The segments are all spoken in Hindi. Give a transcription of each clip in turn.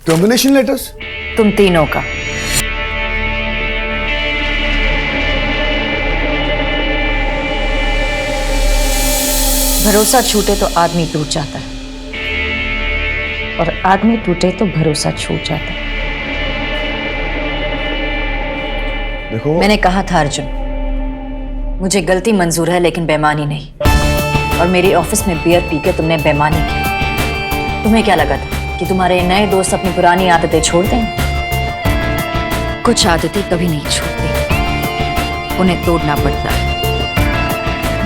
Termination letters? तुम तीनों का। भरोसा छूटे तो आदमी टूट जाता है और आदमी टूटे तो भरोसा छूट जाता है। देखो, मैंने कहा था अर्जुन, मुझे गलती मंजूर है लेकिन बेईमानी नहीं। और मेरे ऑफिस में बियर पी के तुमने बेईमानी की। तुम्हें क्या लगा था कि तुम्हारे नए दोस्त अपनी पुरानी आदतें छोड़ दें? कुछ आदतें कभी नहीं छूटती, उन्हें तोड़ना पड़ता है।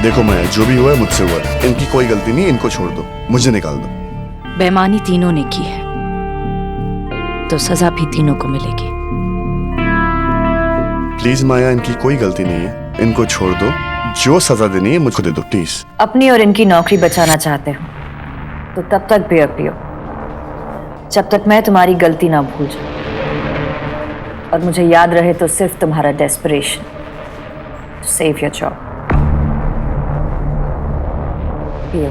देखो माया, जो भी हुआ है मुझसे हुआ है। इनकी कोई गलती नहीं, इनको छोड़ दो, मुझे निकाल दो। बेईमानी तीनों ने की है तो सजा भी तीनों को मिलेगी। प्लीज माया, इनकी कोई गलती नहीं है, इनको छोड़ दो। जो सजा देनी है मुझको दे दो प्लीज। अपनी और इनकी नौकरी बचाना चाहते हो तो तब तक बियर पियो जब तक मैं तुम्हारी गलती ना भूल जाऊं, और मुझे याद रहे तो सिर्फ तुम्हारा desperation to save your job. पियो।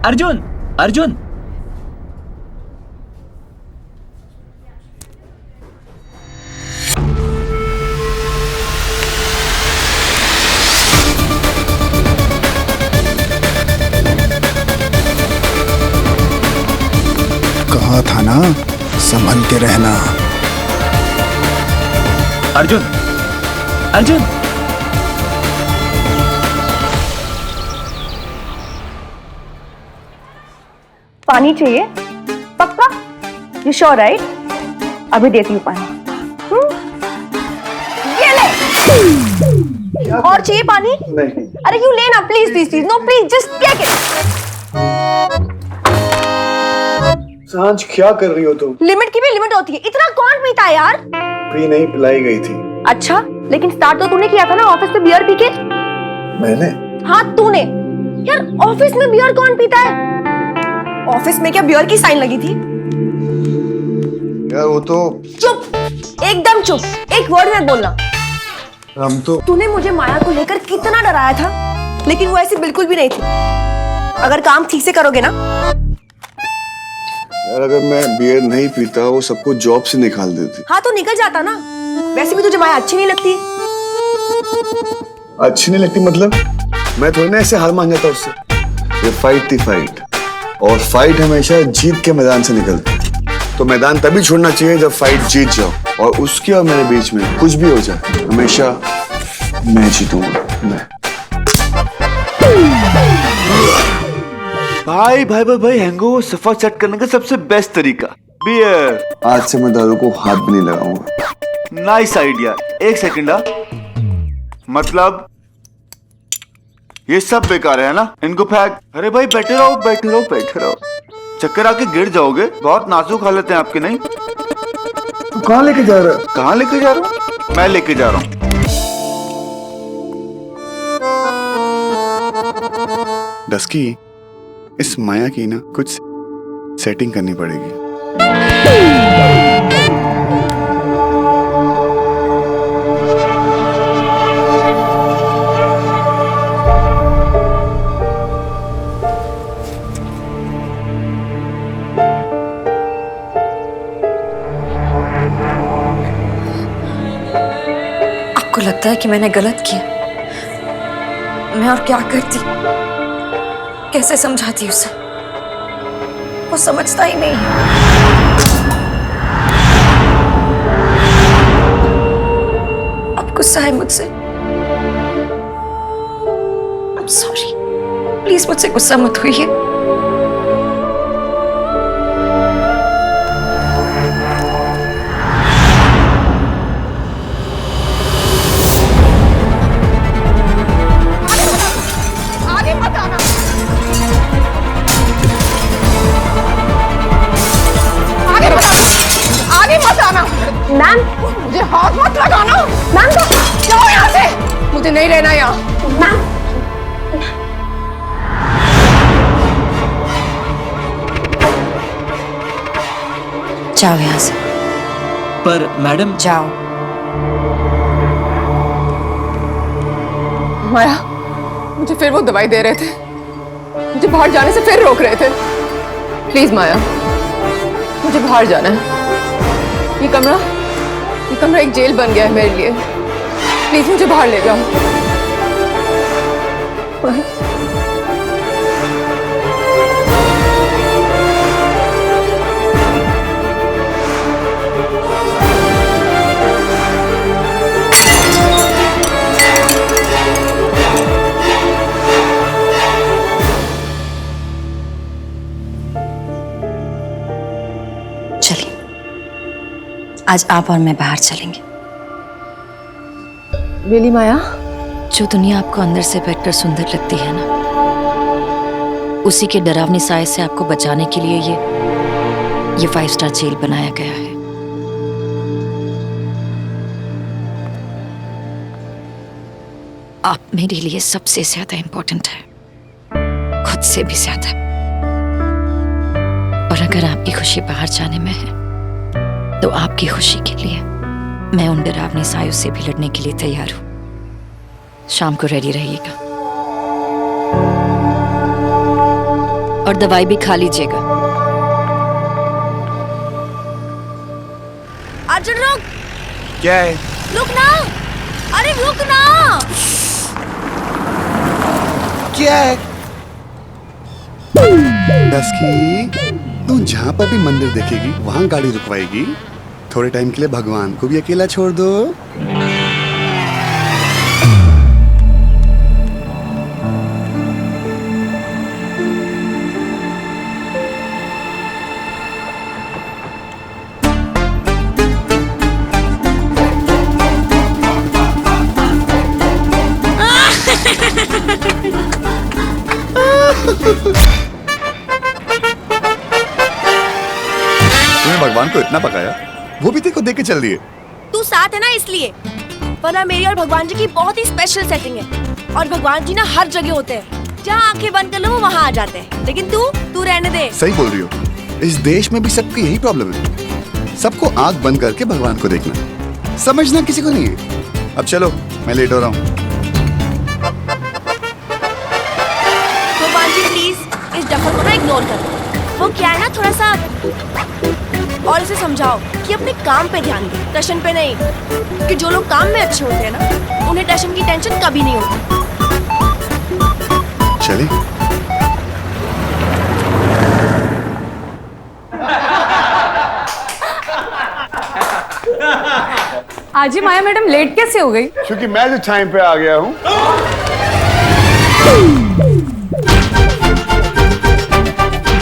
अर्जुन, अर्जुन, कहा था ना, संभल के रहना। अर्जुन, अर्जुन, पानी चाहिए? पक्का? You sure right? अभी देती हूँ पानी। ये ले। और चाहिए पानी? नहीं। अरे यू लेना please please please. No please, just take it. सांझ क्या कर रही हो तुम? लिमिट की भी लिमिट होती है, इतना कौन पीता है यार? पी नहीं, पिलाई गई थी। अच्छा, लेकिन स्टार्ट तो तूने किया था ना ऑफिस में बियर पी के। मैंने? हाँ तूने। यार ऑफिस में बियर कौन पीता है? ऑफिस में क्या बियर की साइन लगी थी? यार वो तो। चुप, एकदम चुप, एक वर्ड मत बोलना। हम तो। तूने मुझे माया को लेकर कितना डराया था, लेकिन वो ऐसी बिल्कुल भी नहीं थी। अगर काम ठीक से करोगे ना। यार अगर मैं बियर नहीं पीता, वो सबको जॉब से निकाल देती। हाँ तो निकल जाता ना। वैसे भी तुझे माया अच्छी नहीं लगती। अच्छी नहीं लगती मतलब? मैं थोड़ी ना ऐसे हार मान जाता उससे। ये फाइट थी फाइट, और फाइट हमेशा जीत के मैदान से निकलती। तो मैदान तभी छोड़ना चाहिए जब फाइट जीत जाओ, और उसके और मेरे बीच में कुछ भी हो जाए, हमेशा मैं जीतूंगा। मैं। भाई भाई भाई भाई, हैंगओवर सफा सेट करने का सबसे बेस्ट तरीका बियर। आज से मैं दारू को हाथ भी नहीं लगाऊंगा। Nice idea. एक सेकंड। मतलब ये सब बेकार है ना, इनको फेंक। अरे भाई बैठे रहो बैठे रहो बैठे रहो, चक्कर आके गिर जाओगे। बहुत नाजुक हालत है आपकी। नहीं तू कहाँ लेके जा रहा है? कहाँ लेके जा रहा हूँ? मैं लेके जा रहा हूँ। डस्की, इस माया की ना कुछ सेटिंग करनी पड़ेगी। आपको लगता है कि मैंने गलत किया? मैं और क्या करती, कैसे समझाती उसे? वो समझता ही नहीं है। प्लीज मुझसे गुस्सा मत होइए। आगे मत आना, आगे मत आना। मैम मुझे हाथ मत लगाना। मैम जाओ यहाँ से, मुझे नहीं रहना यहाँ। मैम जाओ यहाँ से, पर मैडम जाओ। माया, मुझे फिर वो दवाई दे रहे थे, मुझे बाहर जाने से फिर रोक रहे थे। प्लीज माया, मुझे बाहर जाना है। ये कमरा एक जेल बन गया है मेरे लिए। प्लीज मुझे बाहर ले जाओ। चलिए, आज आप और मैं बाहर चलेंगे। बेली माया, जो दुनिया आपको अंदर से बैठकर सुंदर लगती है ना, उसी के डरावनी साए से आपको बचाने के लिए ये 5 स्टार जेल बनाया गया है। आप मेरे लिए सबसे ज्यादा इंपॉर्टेंट है, खुद से भी ज्यादा। और अगर आपकी खुशी बाहर जाने में है, तो आपकी खुशी के लिए मैं उन डरावनी सायों से भी लड़ने के लिए तैयार हूं। शाम को रेडी रहिएगा और दवाई भी खा लीजिएगा। अर्जुन रुक, क्या है? रुक ना, अरे रुक ना। क्या है? डस्की, तू जहाँ पर भी मंदिर देखेगी वहाँ गाड़ी रुकवाएगी। थोड़े टाइम के लिए भगवान को भी अकेला छोड़ दो। तूने भगवान को इतना पकाया, वो भी तेरे को देख के चल दिए। तू साथ है ना इसलिए, वरना मेरी और भगवान जी की बहुत ही स्पेशल सेटिंग है। और भगवान जी ना हर जगह होते हैं, जहाँ आंखें बंद कर लो वो वहाँ आ जाते हैं। लेकिन तू रहने दे। सही बोल रही हो, इस देश में भी सबकी यही प्रॉब्लम है। सबको आंख बंद करके भगवान को देखना, समझना किसी को नहीं है। अब चलो, मैं लेट हो रहा हूँ। भगवान जी प्लीज इस डफर को ना इग्नोर कर। वो क्या है ना, थोड़ा सा और इसे समझाओ कि अपने काम पे ध्यान दे, टशन पे नहीं। कि जो लोग काम में अच्छे होते हैं ना, उन्हें टशन की टेंशन कभी नहीं होती। चले। आज ही माया मैडम लेट कैसे हो गई? क्योंकि मैं जो टाइम पे आ गया हूँ।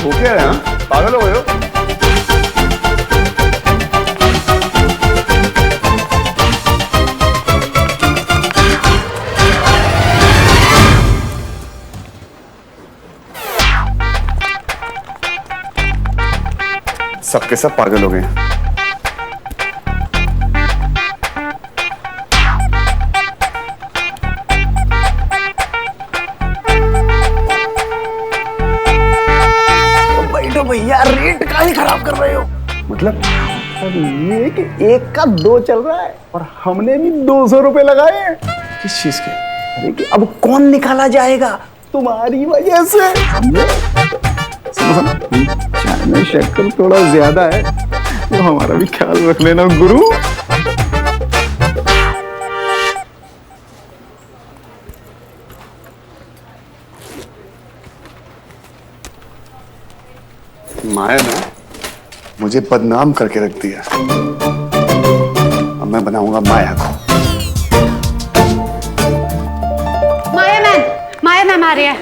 वो क्या है? हाँ? पागल हो गए हो? सबके सब पागल हो गए हैं। बैठो भैया, रेट काहे खराब कर रहे हो? मतलब अब ये कि 1 का 2 चल रहा है और हमने भी 200 रुपए लगाए हैं। किस चीज के? अरे कि अब कौन निकाला जाएगा तुम्हारी वजह से। चाय में शक्कर थोड़ा ज्यादा है, तो हमारा भी ख्याल रख लेना गुरु। माया ने मुझे बदनाम करके रख दिया। अब मैं बनाऊंगा माया को। माया मैम आ रही है।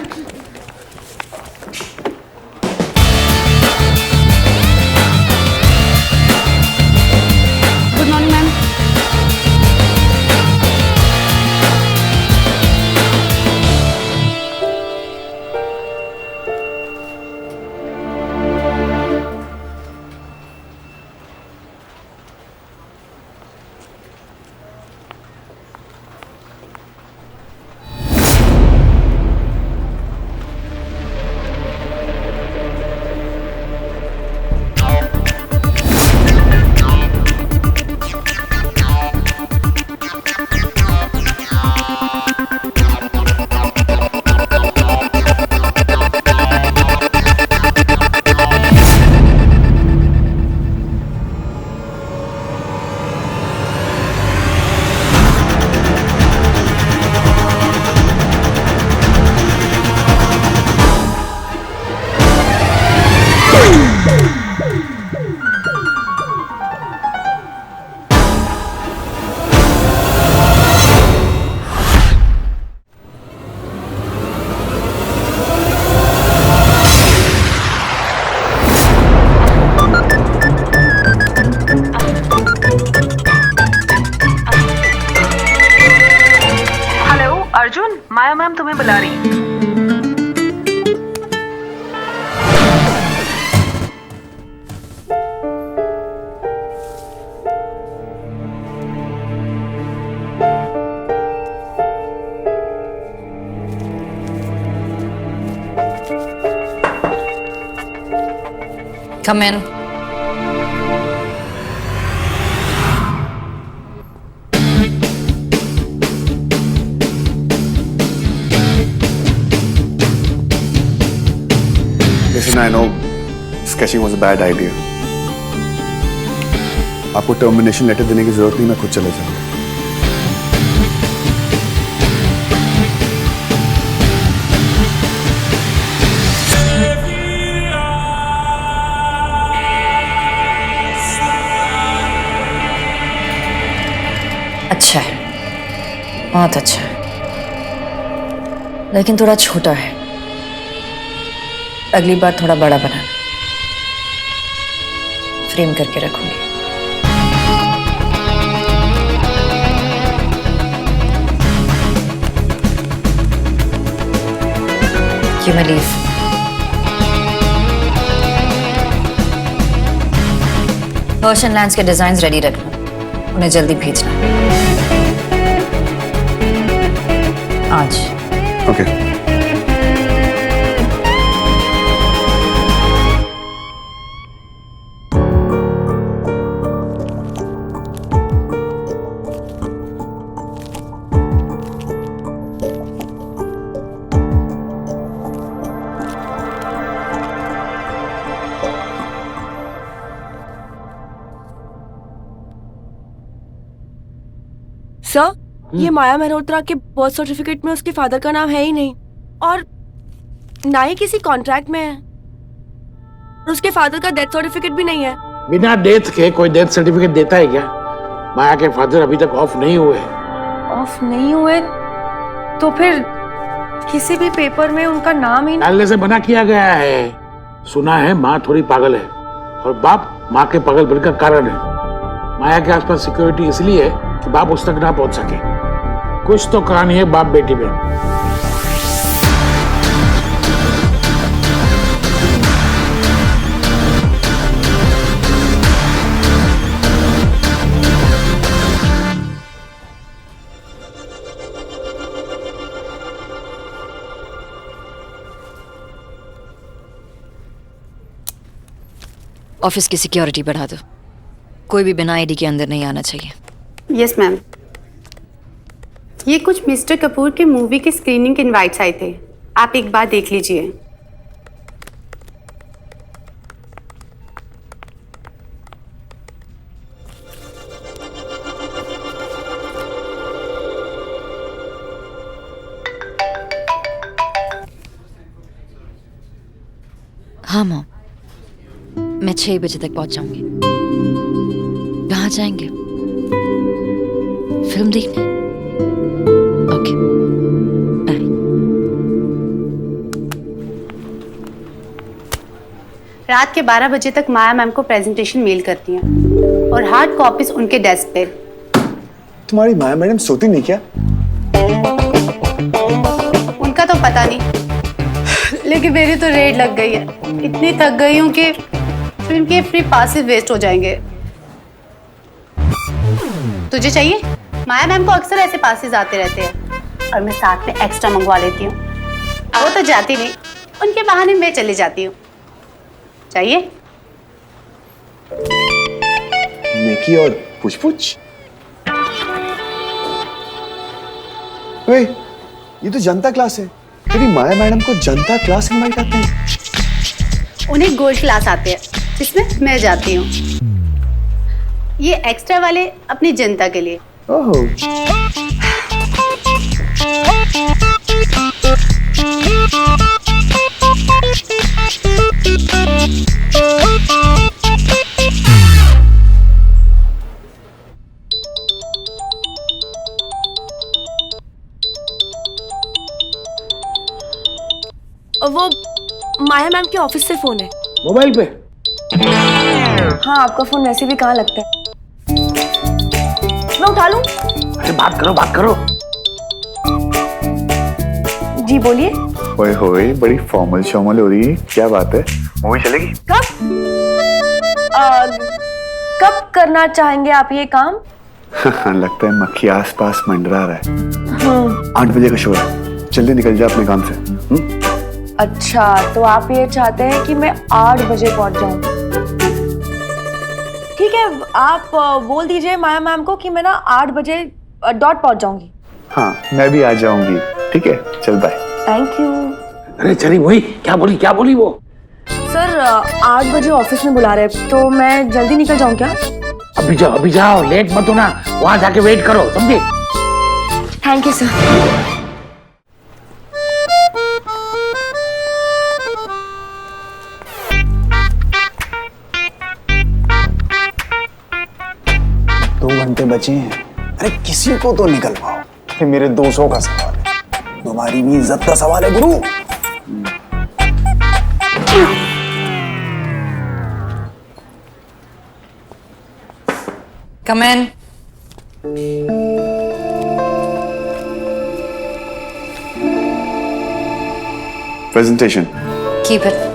माया मैम तुम्हें बुला रही हैं। Come in. Listen, I know sketching was a bad idea. आपको टर्मिनेशन लेटर देने की जरूरत नहीं, मैं खुद चले जाऊंगा। अच्छा है, बहुत अच्छा है, लेकिन थोड़ा छोटा है। अगली बार थोड़ा बड़ा बनाना, फ्रेम करके रखूंगी। You may leave. Persian lands के डिजाइन रेडी रखना, उन्हें जल्दी भेजना आज। ओके। सर, ये माया मल्होत्रा के बर्थ सर्टिफिकेट में उसके फादर का नाम है ही नहीं, और ना ही किसी कॉन्ट्रैक्ट में है। और उसके फादर का डेथ सर्टिफिकेट भी नहीं है। बिना डेथ के कोई डेथ सर्टिफिकेट देता है क्या? माया के फादर अभी तक ऑफ नहीं हुए। ऑफ नहीं हुए तो फिर किसी भी पेपर में उनका नाम ही डालने से मना किया गया है। सुना है माँ थोड़ी पागल है और बाप माँ के पागलपन का कारण है। माया के आसपास सिक्योरिटी इसलिए है कि बाप उस तक ना पहुंच सके। कुछ तो कहानी है बाप बेटी में। ऑफिस की सिक्योरिटी बढ़ा दो, कोई भी बिना आईडी के अंदर नहीं आना चाहिए। Yes ma'am. ये कुछ मिस्टर कपूर के मूवी के स्क्रीनिंग के इनवाइट्स आए थे, आप एक बार देख लीजिए। हाँ मॉम, मैं 6 बजे तक पहुंच जाऊंगी। कहाँ जाएंगे? फिल्म देखने? Okay, bye. रात के 12 बजे तक माया मैम को प्रेजेंटेशन मेल करती हैं और हार्ड कॉपीज उनके डेस्क पे। तुम्हारी माया मैडम सोती नहीं क्या? उनका तो पता नहीं, लेकिन मेरी तो रेड लग गई है। इतनी थक गई हूँ कि फिल्म के फ्री पासेस वेस्ट हो जाएंगे। तुझे चाहिए? माया मैम को अक्सर ऐसे पासेस आते रहते हैं और मैं साथ में एक्स्ट्रा मंगवा लेती हूँ। वो तो जाती नहीं, उनके बहाने मैं चली जाती हूँ। चाहिए? नेकी और पूछ-पूछ। वे, ये तो जनता क्लास है। तेरी माया मैडम को जनता क्लास इनवाइट आते हैं? उन्हें गोल्ड क्लास आते हैं, जिसमें मैं जाती हूँ। ये एक्स्ट्रा वाले अपनी जनता के लिए। ओह। वो माया मैम के ऑफिस से फोन है। मोबाइल पे? हाँ, आपका फोन वैसे भी कहाँ लगता है। मैं उठा लूं? अरे बात करो बात करो। जी बोलिए। ओए होए, बड़ी फॉर्मल शॉर्मल हो रही है, क्या बात है? मूवी चलेगी? कब करना चाहेंगे आप ये काम? लगता है मक्खी आसपास मंडरा रहा है। 8 बजे का शो है, जल्दी निकल जा अपने काम से। अच्छा, तो आप ये चाहते हैं कि मैं 8 बजे पहुंच जाऊं? ठीक है, आप बोल दीजिए माया मैम को कि मैं ना 8 बजे डॉट पहुंच जाऊंगी। हाँ, मैं भी आ जाऊंगी। ठीक है, चल बाय। Thank you. अरे चली वही, क्या बोली वो? सर 8 बजे ऑफिस में बुला रहे हैं, तो मैं जल्दी निकल जाऊं क्या? अभी जाओ, लेट मत होना, वहां जाके वेट करो, समझे? Thank you sir. घंटे बचे हैं, अरे किसी को तो निकलवाओ। ये मेरे 200 का सवाल है, तुम्हारी भी इज्जत का सवाल है गुरु। Come in. Presentation. Keep it.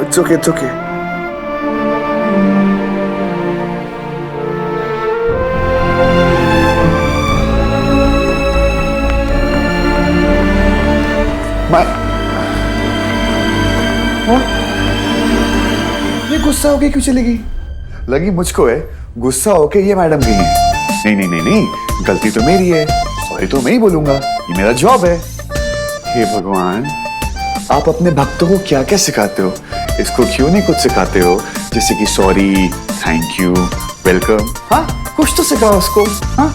It's okay, it's okay. ये गुस्सा होके क्यों चली गई? लगी मुझको है, गुस्सा होके ये मैडम गई है। नहीं, गलती तो मेरी है, सॉरी तो मैं ही बोलूंगा, ये मेरा जॉब है। हे भगवान, आप अपने भक्तों को क्या क्या सिखाते हो? इसको क्यों नहीं कुछ सिखाते हो, जैसे कि सॉरी, थैंक यू, वेलकम? हाँ, कुछ तो सिखाओ उसको। हाँ,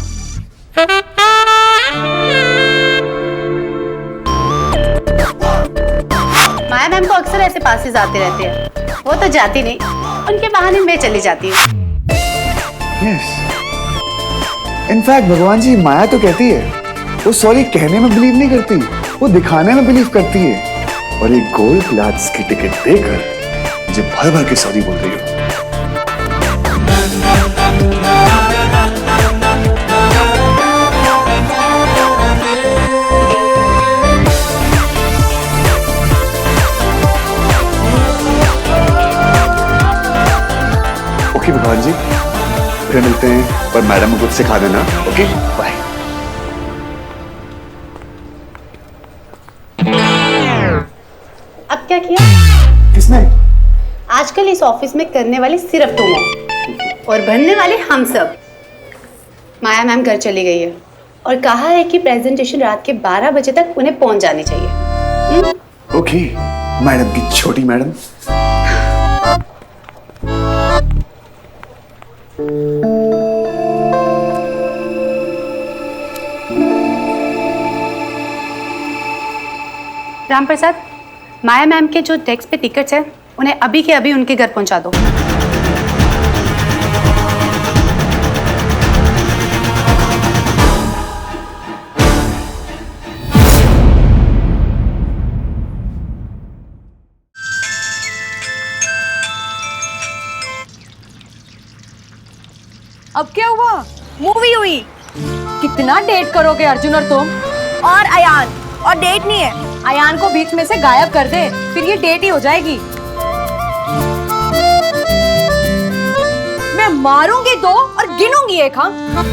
माया मैम को अक्सर ऐसे पासेस आते रहते हैं, वो तो जाती नहीं, उनके बहाने मैं चली जाती हूँ। यस। इनफैक्ट भगवान जी, माया तो कहती है वो सॉरी कहने में बिलीव नहीं करती, वो दिखाने में बिलीव करती है। और ये गोल्ड क्लास की टिकट देकर मुझे भर भर के सॉरी बोल रही हो। ओके भगवान जी, फिर मिलते हैं, और मैडम को कुछ सिखा देना। Okay, bye. अब क्या किया? किसने? आजकल इस ऑफिस में करने वाली सिर्फ तुम हो और बनने वाले हम सब। माया मैम घर चली गई है और कहा है कि प्रेजेंटेशन रात के 12 बजे तक उन्हें पहुंच जानी चाहिए। ओके, मैडम की छोटी मैडम। राम प्रसाद, माया मैम के जो डेस्क पे टिकट्स हैं, उन्हें अभी के अभी उनके घर पहुंचा दो। अब क्या हुआ? मूवी हुई। कितना डेट करोगे अर्जुन और तुम? और अयान, और डेट नहीं है। अयान को बीच में से गायब कर दे, फिर ये डेट ही हो जाएगी। मैं मारूंगी 2 और गिनूंगी 1। हाँ,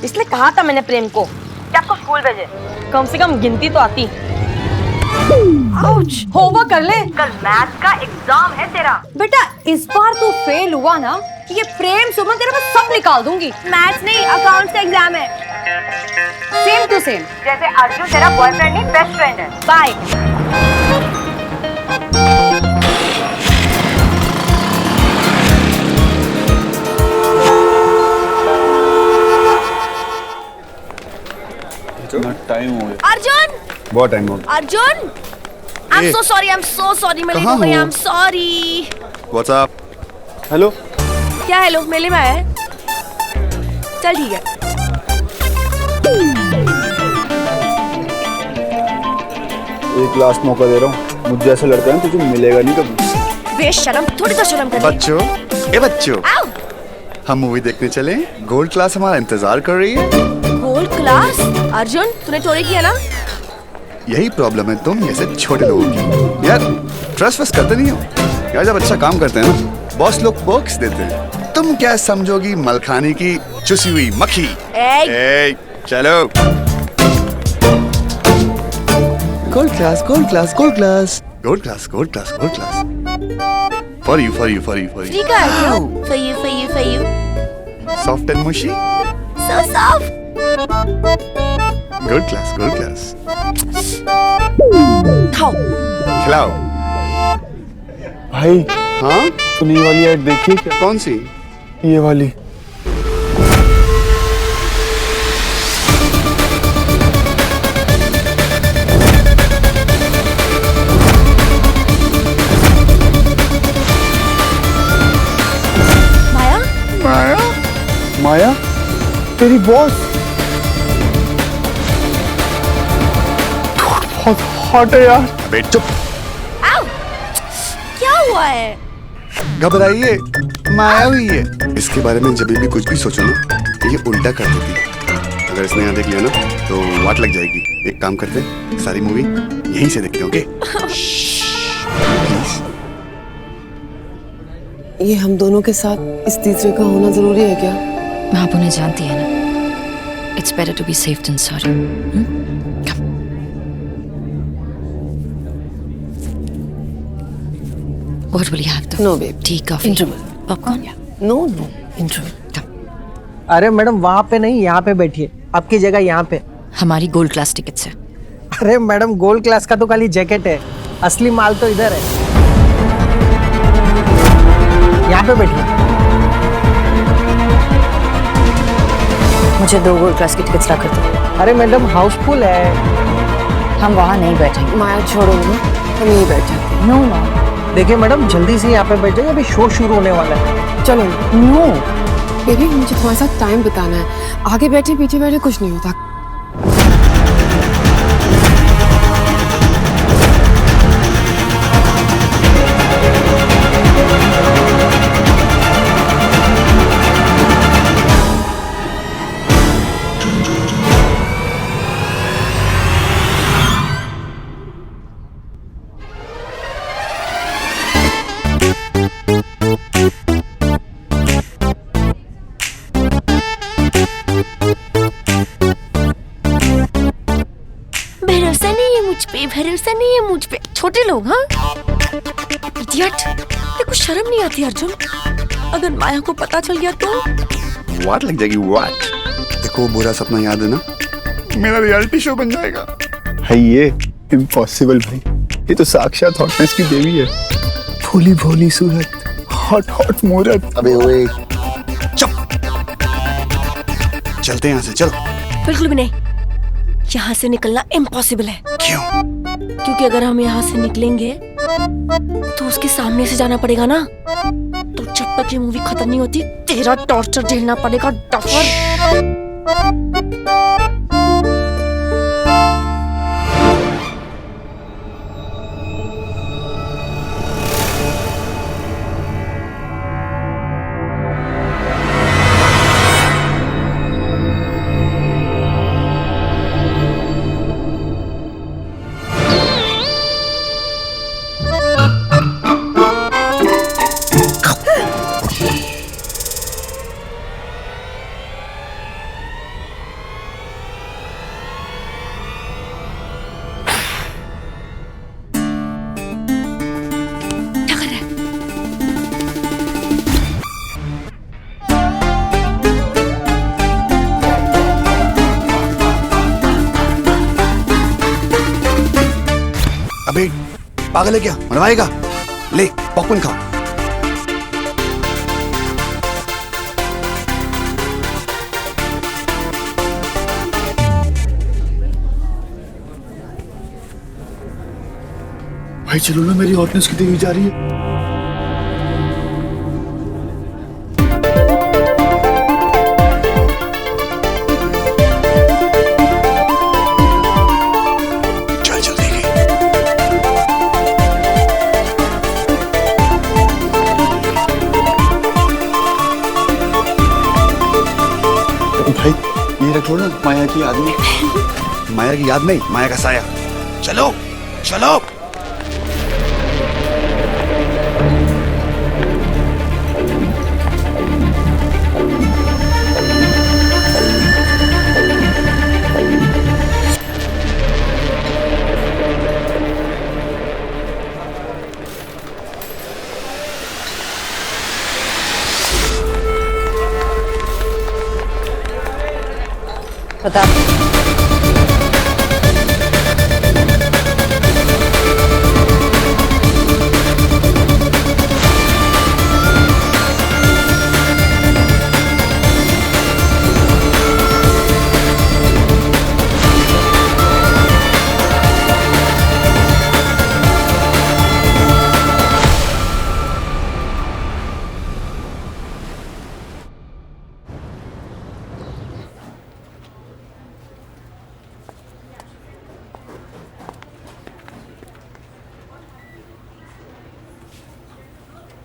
इसलिए कहा था मैंने प्रेम को कि आपको स्कूल भेजे, कम से कम गिनती तो आती। आउच, होमवर्क कर ले, कल मैथ्स का एग्जाम है तेरा। बेटा इस बार तू फेल हुआ ना, ये प्रेम सुमन तेरे मैं सब निकाल दूंगी। मैथ्स नहीं, अकाउंट्स का एग्जाम है। सेम टू सेम, जैसे अर्जुन तेरा बॉयफ्रेंड नहीं बेस्ट फ्रेंड है। बाय। टाइम हो गया। अर्जुन, बहुत टाइम हो गया। Arjun, I'm so sorry, I'm so sorry, मैं लेट हो गई, I'm sorry. What's up? Hello. क्या हेलो, मेले में आया है? चल ठीक है. एक लास्ट मौका दे रहा हूँ, मुझे ऐसा लड़का है तुझे मिलेगा नहीं कभी। बेशरम, थोड़ी तो शर्म कर. बच्चों, ए बच्चों, हम मूवी देखने चले। गोल्ड क्लास हमारा इंतजार कर रही है। Gold class? अर्जुन, तूने चोरी किया ना? यही प्रॉब्लम है तुम जैसे छोटे लोगों की। यार ट्रस्ट वस्ट करते नहीं हो यार। जब अच्छा काम करते हैं ना, बॉस लोग बॉक्स देते हैं। तुम क्या समझोगी मलखानी की चुसी हुई मक्खी? ए, चलो। Gold class, gold class, gold class, gold class, gold class, gold class. For you, for you, for you, for you. ठीक है, for you, for you, for you. Soft and mushy. So soft. गोल्ड क्लास, गोल्ड क्लास। खाओ. खिलाओ। भाई हाँ, तूने ये वाली ऐड देखी क्या? कौन सी? ये वाली। माया? माया? माया तेरी बॉस बहुत हॉट है यार। अबे चुप। आओ. क्या हुआ है? घबराइए, माया हुई है। इसके बारे में जब भी कुछ भी सोचो ना, ये उल्टा कर देती है। अगर इसने यहाँ देख लिया ना तो वाट लग जाएगी। एक काम करते हैं, सारी मूवी यहीं से देखते हैं, ओके? प्लीज। ये हम दोनों के साथ इस तीसरे का होना जरूरी है क्या? आप उन्हें जानती है ना। It's better to be safe than sorry. What will you have? No, babe. Tea, coffee, Interval. popcorn. No, no. Interval. अरे मैडम वहाँ पे नहीं, यहाँ पे बैठिए। आपकी जगह यहाँ पे। हमारी गोल्ड क्लास टिकट्स है. अरे मैडम गोल्ड क्लास का तो खाली जैकेट है, असली माल तो इधर है। यहाँ पे बैठिए। मुझे 2 गोल्ड क्लास की टिकट्स ला कर दो. अरे मैडम हाउसफुल है। हम वहाँ नहीं बैठेंगे. माया छोड़ो ना, हम यहीं बैठ जाते हैं. No no. देखिए मैडम जल्दी से यहाँ पे बैठ जाइए, अभी शो शुरू होने वाला है। चलो. नो. बेबी मुझे तुम्हारे साथ टाइम बिताना है. आगे बैठे पीछे बैठे कुछ नहीं होता. भरोसा नहीं है मुझ पे. छोटे लोग. हाँ इडियट. तेरे को शर्म नहीं आती अर्जुन? अगर माया को पता चल गया तो वाट लग जाएगी. वाट? देखो बुरा सपना याद है ना, मेरा रियलिटी शो बन जाएगा। भाई ये इम्पॉसिबल भाई, ये तो साक्षात हॉटनेस की देवी है। भोली भोली सूरत, हॉट हॉट मूरत। अबे ओए चुप, चलते हैं यहाँ से, चलो। बिल्कुल भी नहीं. यहाँ से निकलना इम्पॉसिबल है. क्यों? क्योंकि अगर हम यहाँ से निकलेंगे तो उसके सामने से जाना पड़ेगा ना. तो जब तक ये मूवी खत्म नहीं होती तेरा टॉर्चर झेलना पड़ेगा डॉक्टर. अबे पागल है क्या? मरवाएगा? ले पॉपकॉर्न खाओ। भाई चलो ना, मेरी हॉटनेस कितनी हुई जा रही है। चल जल्दी गई। भाई ये रख लो ना, माया की याद में। माया की याद नहीं, माया का साया। चलो चलो। बता।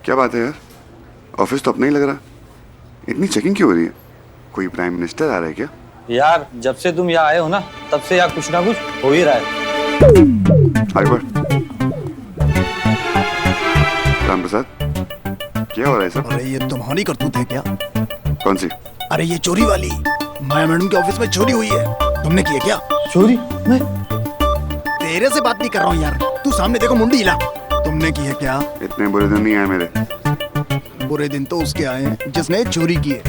क्या बात है यार, ऑफिस तो अपना ही लग रहा। इतनी चेकिंग क्यों हो रही है? कोई प्राइम मिनिस्टर आ रहा है क्या? यार जब से तुम यहाँ आए हो ना, तब से यहाँ कुछ ना कुछ हो ही रहा है। राम प्रसाद, क्या हो रहा है सब? अरे ये तुम्हारी करतूत है क्या? कौन सी? अरे ये चोरी वाली। माया मैडम के ऑफिस में चोरी हुई है। तुमने की है क्या? चोरी? मैं तेरे से बात नहीं कर रहा हूँ यार, तू सामने देखो, मुंडी हिला। तुमने की है क्या? इतने बुरे दिन नहीं आए मेरे। बुरे दिन तो उसके आए हैं जिसने चोरी की है।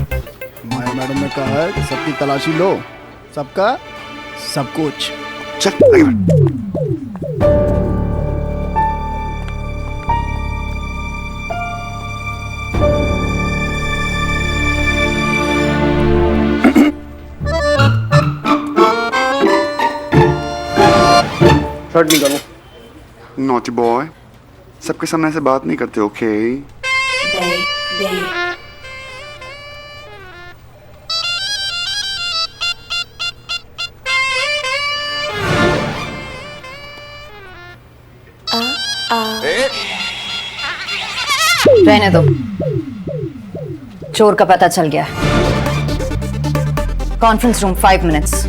माया मैडम ने कहा है कि सबकी तलाशी लो, सबका सब कुछ। चल आगे बढ़। शर्ट निकालो। नॉटी बॉय, सबके सामने ऐसे बात नहीं करते, ओके? रहने दो, चोर का पता चल गया। Conference room 5 minutes.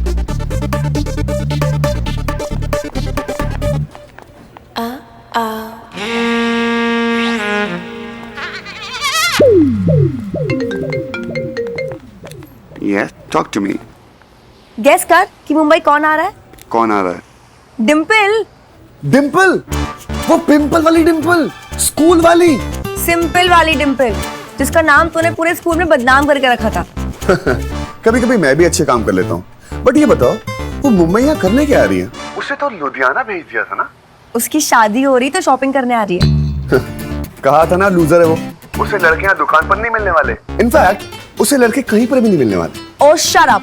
Yes, talk to me. Guess कर कि मुंबई कौन आ रहा है? कौन आ रहा है? डिम्पल। डिम्पल, वो पिंपल वाली डिम्पल, स्कूल वाली। सिंपल वाली डिम्पल, जिसका नाम तूने पूरे स्कूल में बदनाम करके रखा था। कभी कभी मैं भी अच्छे काम कर लेता हूँ। बट ये बताओ, वो मुंबई यहाँ करने क्या आ रही है? उसे तो लुधियाना भेज दिया था ना। उसकी शादी हो रही तो शॉपिंग करने आ रही है। कहा था ना, लूजर है वो। उसे लड़के यहाँ दुकान पर नहीं मिलने वाले। इनफैक्ट उसे लड़के कहीं पर भी नहीं मिलने वाले। ओ शट अप,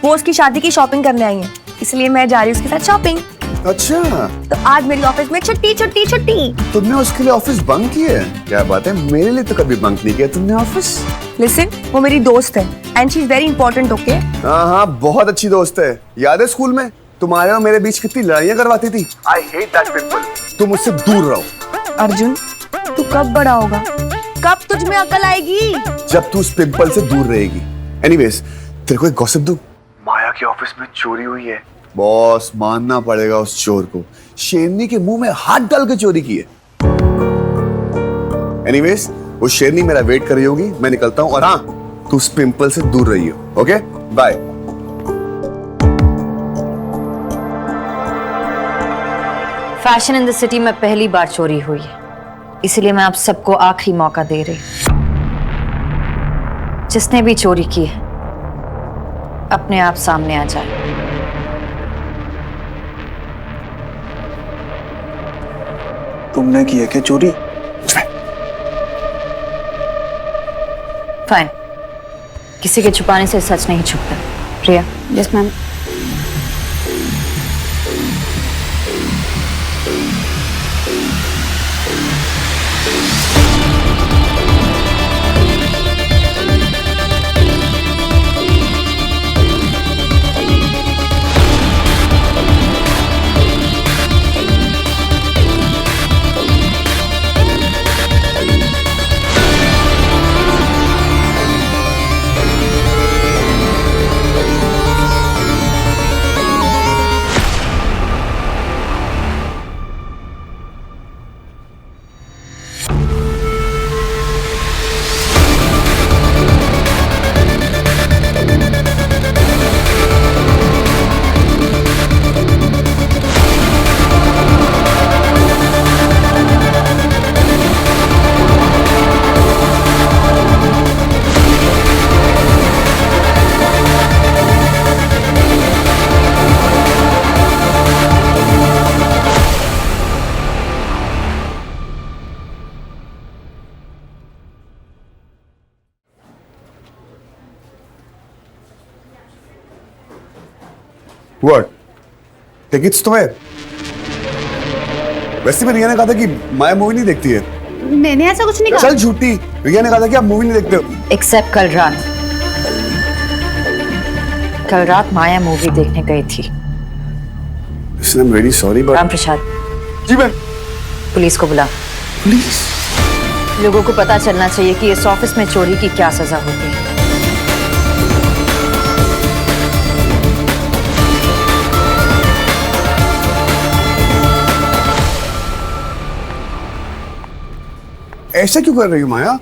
वो उसकी शादी की शॉपिंग करने आई है, इसलिए मैं जा रही हूँ उसके साथ शॉपिंग। अच्छा, तो आज मेरी ऑफिस में छुट्टी छुट्टी छुट्टी। तुमने उसके लिए ऑफिस बंक किया है? क्या बात है, मेरे लिए तो कभी बंक नहीं किया तुमने ऑफिस। लिसन, वो मेरी दोस्त है and she is very important, okay? हाँ, बहुत अच्छी दोस्त है। याद है स्कूल में तुम्हारे और मेरे बीच कितनी लड़ाइयाँ करवाती थी? I hate that people. तुम उससे दूर रहो। अर्जुन, तू कब बड़ा होगा? कब तुझ में अकल आएगी? जब तू उस पिंपल से दूर रहेगी। एनीवेज, तेरे को एक गॉसिप दूं? माया के ऑफिस में चोरी हुई है। बॉस, मानना पड़ेगा उस चोर को। शेरनी के मुंह में हाथ डाल के चोरी की है। एनीवेज, वो शेरनी मेरा वेट कर रही होगी, मैं निकलता हूँ। और हाँ, तू उस पिंपल से दूर रही हो, okay? Bye. Fashion in the city में पहली बार चोरी हुई है, इसलिए मैं आप सबको आखिरी मौका दे रही हूं। जिसने भी चोरी की है, अपने आप सामने आ जाए। तुमने की है क्या चोरी? फाइन, किसी के छुपाने से सच नहीं छुपता। Priya. Yes ma'am. What? Tickets तो है। वैसे भी रिया ने कहा था कि माया मूवी नहीं देखती है। मैंने ऐसा कुछ नहीं कहा। चल झूठी, रिया ने कहा था कि आप मूवी नहीं देखते हो। एक्सेप्ट कल रात। कल रात माया मूवी देखने गई थी। Listen, I'm really sorry, but... Ram Prasad, जी मैम। पुलिस को बुला। प्लीज। लोगों को पता चलना चाहिए कि इस ऑफिस में चोरी की क्या सजा होती है। ऐसा क्यों कर रही हो माया?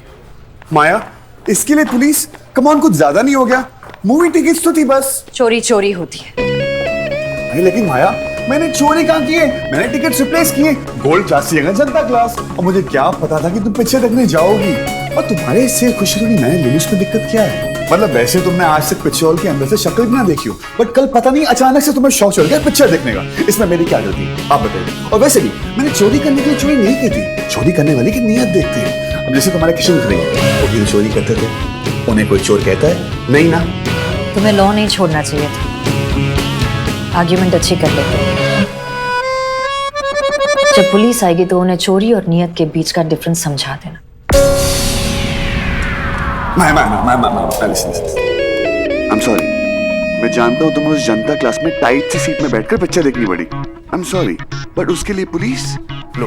माया, इसके लिए पुलिस? कम ऑन, कुछ ज्यादा नहीं हो गया? मूवी टिकट्स तो थी बस। चोरी चोरी होती है। नहीं लेकिन माया, मैंने चोरी कहाँ की है? मैंने टिकट रिप्लेस किए। गोल्ड क्लास की जगह जनता क्लास। और मुझे क्या पता था कि तुम पिक्चर देखने जाओगी। और तुम्हारे इससे खुशी होगी मैंने लेने में दिक्कत क्या है? मतलब वैसे तुमने आज तक पिक्चर हॉल के अंदर से शक्ल भी ना देखी हो, बट कल पता नहीं अचानक से तुम्हें शौक चढ़ गया पिक्चर देखने का। इसमें मेरी क्या गलती है आप बताइए? और वैसे भी मैंने चोरी करने के लिए चोरी नहीं की थी। चोरी करने वाले की नीयत देखते हैं। अब जैसे तुम्हारे किशन खड़े वो भी चोरी करते थे, उन्हें कोई चोर कहता है? नहीं ना। तुम्हें लॉ नहीं छोड़ना चाहिए था। आर्ग्यूमेंट अच्छी कर लेते। जब पुलिस आएगी तो उन्हें चोरी और नियत के बीच का डिफरेंस समझा देना। I'm sorry. मैं जानता हूँ तुम्हें उस जनता क्लास में टाइट सी सीट में बैठकर पिक्चर देखनी पड़ी। I'm sorry, बट उसके लिए पुलिस? लो,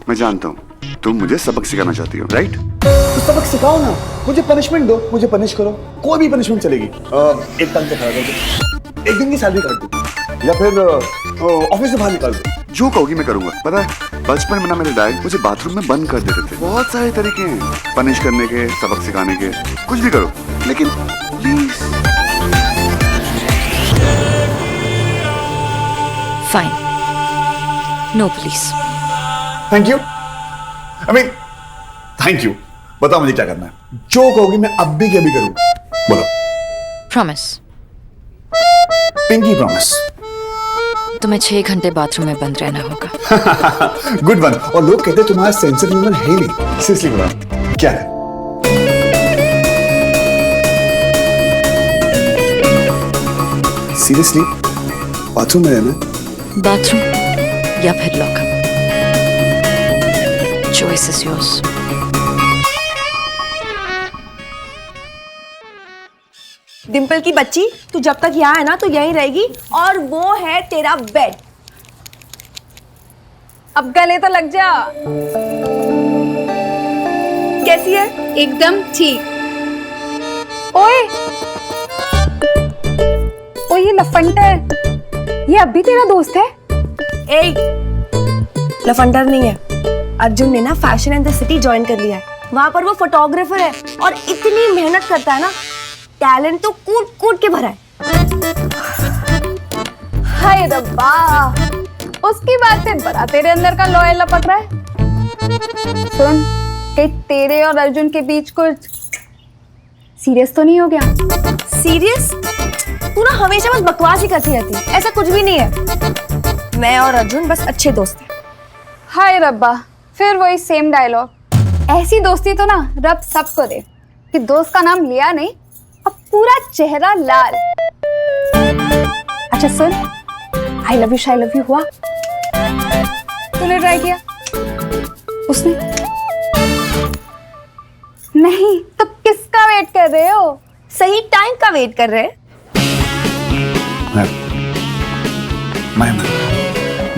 मैं जानता हूँ तुम मुझे सबक सिखाना चाहती हो, राइट? तो सबक सिखाओ ना, मुझे पनिशमेंट दो, मुझे पनिश करो, कोई भी पनिशमेंट चलेगी। एक तंग खड़ा कर दो, एक दिन की सैलरी काट दो, या फिर ऑफिस से बाहर निकाल दो। जो कहोगी मैं करूंगा। पता है बचपन में ना मेरे डैड मुझे बाथरूम में बंद कर देते थे। बहुत सारे तरीके हैं पनिश करने के, सबक सिखाने के, कुछ भी करो, लेकिन please. Fine, no police. Thank you. I mean thank you. बताओ मुझे क्या करना है? जो कहोगी मैं अब भी क्या भी करूंगा। बोलो। प्रॉमिस। Pinky promise. तुम्हें 6 घंटे बाथरूम में बंद रहना होगा। Good one. और लोग कहते हैं तुम्हारा सेंस ऑफ ह्यूमर है नहीं। सीरियसली बोला, क्या है? सीरियसली बाथरूम में रहना? बाथरूम या फिर lockup, choice is yours. Dimple की बच्ची, तू जब तक यहाँ है ना तो यहीं रहेगी, और वो है तेरा बेड। अब गले तो लग जा। कैसी है? एकदम ठीक। ओए ओए, ये लफंडर, ये अब भी तेरा दोस्त है? ए, लफंडर नहीं है। अर्जुन ने ना fashion and the city join कर लिया है। वहां पर वो फोटोग्राफर है और इतनी मेहनत करता है ना, टैलेंट तो कूट कूट के भरा है। हाय रब्बा, उसकी बात से बड़ा तेरे अंदर का लॉयल लपक रहा है। सुन, कहीं तेरे और अर्जुन के बीच कुछ सीरियस तो नहीं हो गया? सीरियस? तू ना हमेशा बस बकवास ही करती रहती है। ऐसा कुछ भी नहीं है। मैं और अर्जुन बस अच्छे दोस्त हैं। हाय रब्बा, फिर वही सेम डायलॉग। ऐसी दोस्ती तो ना रब सबको दे कि दोस्त का नाम लिया नहीं और पूरा चेहरा लाल। अच्छा सुन, आई लव यू हुआ? तूने ट्राई किया? उसने नहीं तो किसका वेट कर रहे हो? सही टाइम का वेट कर रहे हैं।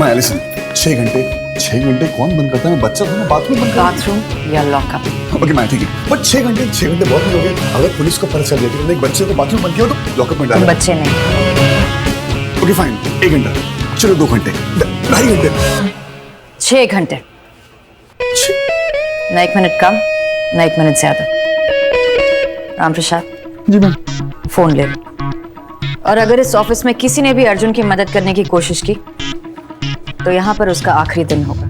मैं लिसन, 6 घंटे कौन बंद करता है? बच्चा तो बाथरूम बंद कर। बाथरूम या लॉकअप? ओके मैं ठीक है, बट 6 घंटे बहुत ही हो गए। अगर पुलिस को पता चल गया कि तुमने एक बच्चे को बाथरूम बंद किया तो लॉकअप में डाला। तुम बच्चे नहीं। ओके फाइन, 1 घंटा, चलो 2 घंटे, 2.5 घंटे, 6 घंटे। ना 1 मिनट कम, ना 1 मिनट ज्यादा। राम प्रसाद जी मैम, फोन ले लो। और अगर इस ऑफिस में किसी ने भी अर्जुन की मदद करने की कोशिश की तो यहाँ पर उसका आखिरी दिन होगा,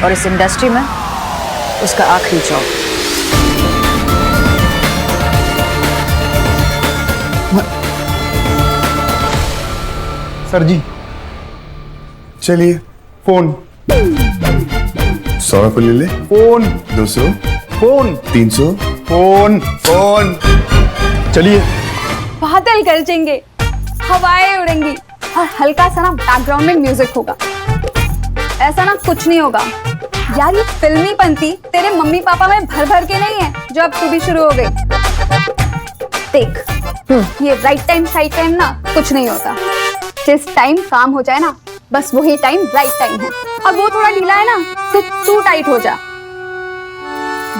और इस इंडस्ट्री में उसका आखिरी जॉब। सर जी, चलिए फोन 100 रुपये ले ले। Phone 200, phone 300, phone phone. चलिए। बादल गरजेंगे, हवाएं उड़ेंगी और हल्का सा ना बैकग्राउंड में म्यूजिक होगा। ऐसा ना कुछ नहीं होगा यार, ये फिल्मी पंती तेरे मम्मी पापा में भर भर के नहीं है जो अब तू भी शुरू हो गई। देख ये राइट टाइम साइड टाइम ना कुछ नहीं होता। जिस टाइम काम हो जाए ना बस वही टाइम राइट टाइम है। अब वो थोड़ा ढीला है ना तो तू टाइट हो जा,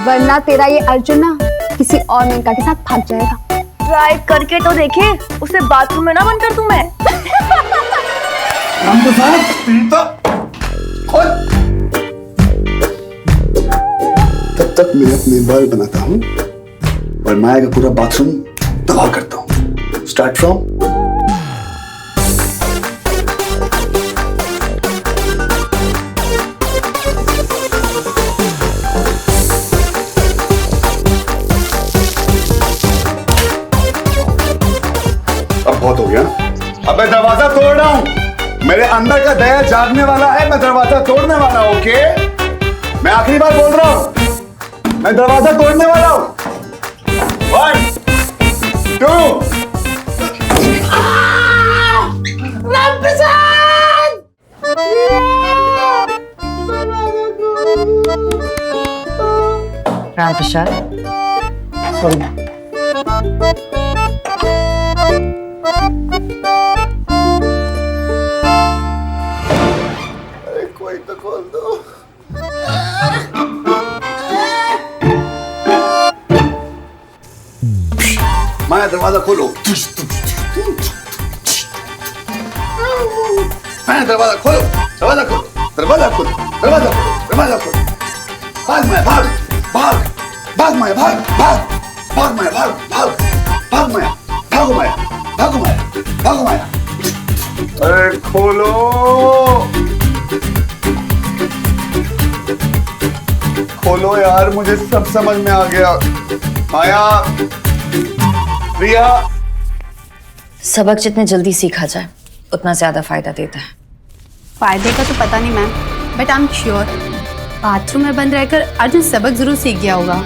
वरना तेरा ये अर्जुन ना किसी और मेनका के साथ भाग जाएगा। ट्राई करके तो देखे, उसे बाथरूम में ना बंद कर दूं मैं। तब तक मैं अपने बाल बनाता हूँ और माया का पूरा बाथरूम तबाह करता हूँ। स्टार्ट फ्रॉम अब बहुत हो गया। अब मैं दरवाजा तोड़ रहा हूं, मेरे अंदर का दया जागने वाला है, मैं दरवाजा तोड़ने वाला हूं। ओके, मैं आखिरी बार बोल रहा हूं, मैं दरवाजा तोड़ने वाला हूं। 1 2 राम प्रसाद, सॉरी। कोई तो खोल दो। माया दरवाजा खोलो। माया दरवाजा खोलो, दरवाजा खोलो, दरवाजा खोलो, दरवाजा खोलो, दरवाजा खोलो। भाग माया, भाग भाग भाग माया, भाग भाग भाग माया, भाग भाग भाग माया, भागो माया, भागो माया, भागो माया। अरे खोलो। खोलो यार, मुझे सब समझ में आ गया। माया, प्रिया, सबक जितने जल्दी सीखा जाए उतना ज्यादा फायदा देता है। फायदे का तो पता नहीं ma'am, but I am sure bathroom में बंद रहकर अर्जुन सबक जरूर सीख गया होगा।